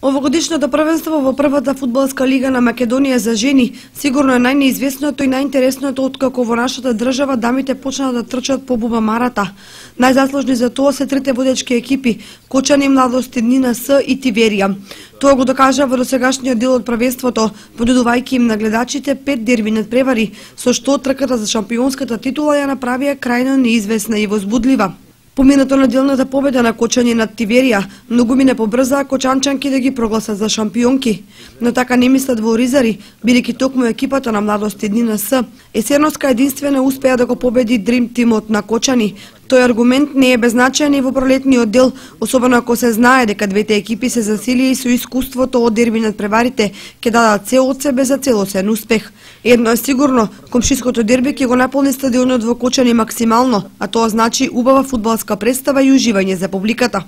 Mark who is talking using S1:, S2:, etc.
S1: Овогодишното првенство во првата фудбалска лига на Македонија за жени сигурно е најнеизвестното и најинтересното откако во нашата држава дамите почнаа да трчат по бубамарата. Најзаслужни за тоа се трите водечки екипи Кочани, Младост, Еднина С и Тиверија. Тоа го докажа во досегашниот дел од првенството, понудувајќи им на гледачите 5 дерби надпревари, со што трката за шампионската титула ја направија крајно неизвестна и возбудлива. Поминато неделната победа на Кочани над Тиверија, многу мине побрзаа кочанчанки да ги прогласат за шампионки. Но така не мислат во Оризари, бидејќи токму екипата на Младост Еднина С есеноска единствена успеа да го победи Дрим тимот на Кочани. Тој аргумент не е беззначаен и во пролетниот дел, особено ако се знае дека двете екипи се засилија и со искуството од дерби надпреварите ќе дадат се од себе за целосен успех. Едно е сигурно, комшиското дерби ќе го наполни стадионот во Кочани максимално, а тоа значи убава фудбалска представа и уживање за публиката.